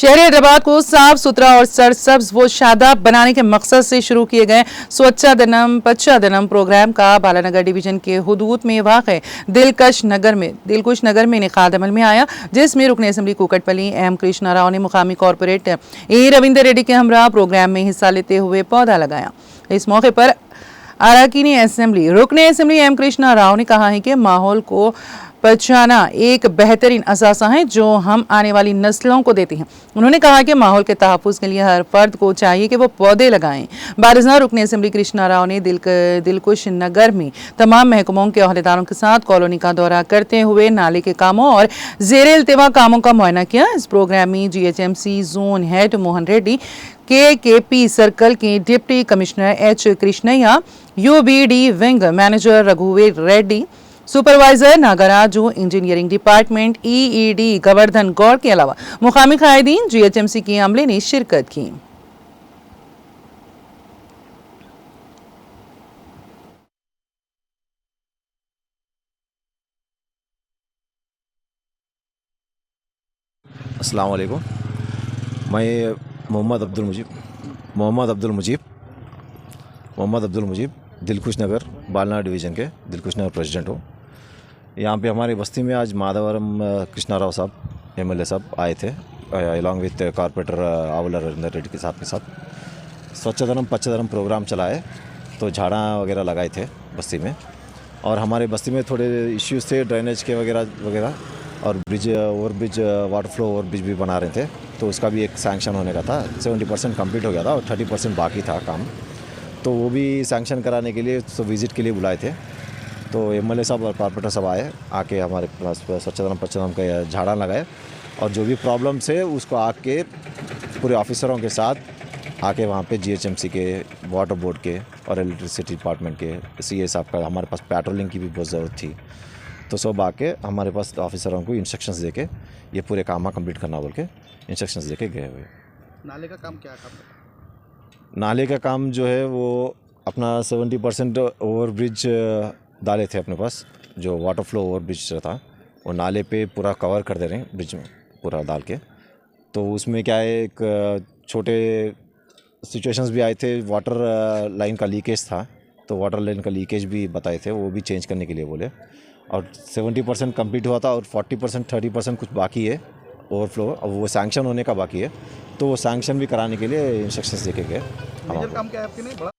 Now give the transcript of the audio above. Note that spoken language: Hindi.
शहरी हैदराबाद को साफ सुथरा और सरसब्ज व शादाब बनाने के मकसद से शुरू किए गए स्वच्छा दिनम पच्चा दिनम प्रोग्राम का बालानगर डिवीजन के हुदूद में वाक़ दिलकुश नगर में इनेकाद अमल में आया, जिसमें रुकन असम्बली कुकटपल्ली एम कृष्णा राव ने मुकामी कॉरपोरेटर ए रविंदर रेड्डी के हमरा प्रोग्राम में हिस्सा लेते हुए पौधा लगाया। इस मौके पर अरकानी असम्बली रुकन असम्बली एम कृष्णा राव ने कहा है कि माहौल को बचाना एक बेहतरीन असासा है जो हम आने वाली नस्लों को देते हैं। उन्होंने कहा कि माहौल के तहफ़्फ़ुज़ के लिए हर फर्द को चाहिए कि वो पौधे लगाएं। बारिज़ा रुकन असम्बली कृष्णा राव ने दिलकुश नगर में तमाम महकमों के अहदेदारों के साथ कॉलोनी का दौरा करते हुए नाले के कामों और ज़ेरे इल्तिवा कामों का मुआयना किया। इस प्रोग्राम में GHMC zone head Mohan Reddy, KKP circle के deputy commissioner H Krishnaiah, UBD wing manager रघुवीर Reddy, supervisor Nagaraju, engineering department EED Govardhan Gaur के अलावा मुकामी कायदीन GHMC के अमले ने शिरकत की। अस्सलाम वालेकुम। मैं मोहम्मद अब्दुल मुजीब दिलकुश नगर बालनार डिवीज़न के दिलकुश नगर प्रेसिडेंट हूँ। यहाँ पे हमारी बस्ती में आज माधवरम कृष्णा राव साहब MLA साहब आए थे along with corporator our Ravinder Reddy के साहब के साथ स्वच्छधनम पच्चधनम प्रोग्राम चलाए, तो झाड़ा वगैरह लगाए थे बस्ती में। और हमारे बस्ती में थोड़े इश्यूज़ थे ड्रेनेज के वगैरह और ओवरब्रिज वाटर फ्लो ओवरब्रिज भी बना रहे थे, तो उसका भी एक सैंक्शन होने का था। 70% कंप्लीट हो गया था और 30% बाकी था काम, तो वो भी सैंक्शन कराने के लिए विज़िट के लिए बुलाए थे। तो MLA साहब और कॉर्पोरेटर सब आके हमारे पास स्वच्छधनम पच्चधनम का झाड़ा लगाए और जो भी प्रॉब्लम्स है उसको आके पूरे ऑफिसरों के साथ आके वहाँ पे GHMC के, वाटर बोर्ड के और इलेक्ट्रिसिटी डिपार्टमेंट के CA साहब का, हमारे पास पेट्रोलिंग की भी बहुत ज़रूरत थी, तो सब आके हमारे पास ऑफिसरों को इंस्ट्रक्शंस देके ये पूरे काम कंप्लीट करना बोल के इंस्ट्रक्शंस देके गए हुए। नाले का काम क्या काम? नाले का काम जो है वो अपना 70% ओवरब्रिज डाले थे अपने पास, जो वाटर फ्लो ओवरब्रिज था वो नाले पे पूरा कवर कर दे रहे हैं ब्रिज में पूरा डाल के। तो उसमें क्या है, एक छोटे सिचुएशंस भी आए थे, वाटर लाइन का लीकेज था, तो वाटर लाइन का लीकेज भी बताए थे, वो भी चेंज करने के लिए बोले। और 70% कंप्लीट हुआ था और 40% 30% कुछ बाकी है ओवरफ्लो, अब वो सैंक्शन होने का बाकी है, तो वो सैंक्शन भी कराने के लिए इंस्ट्रक्शंस देके गए। मेजर काम क्या है आपके लिए?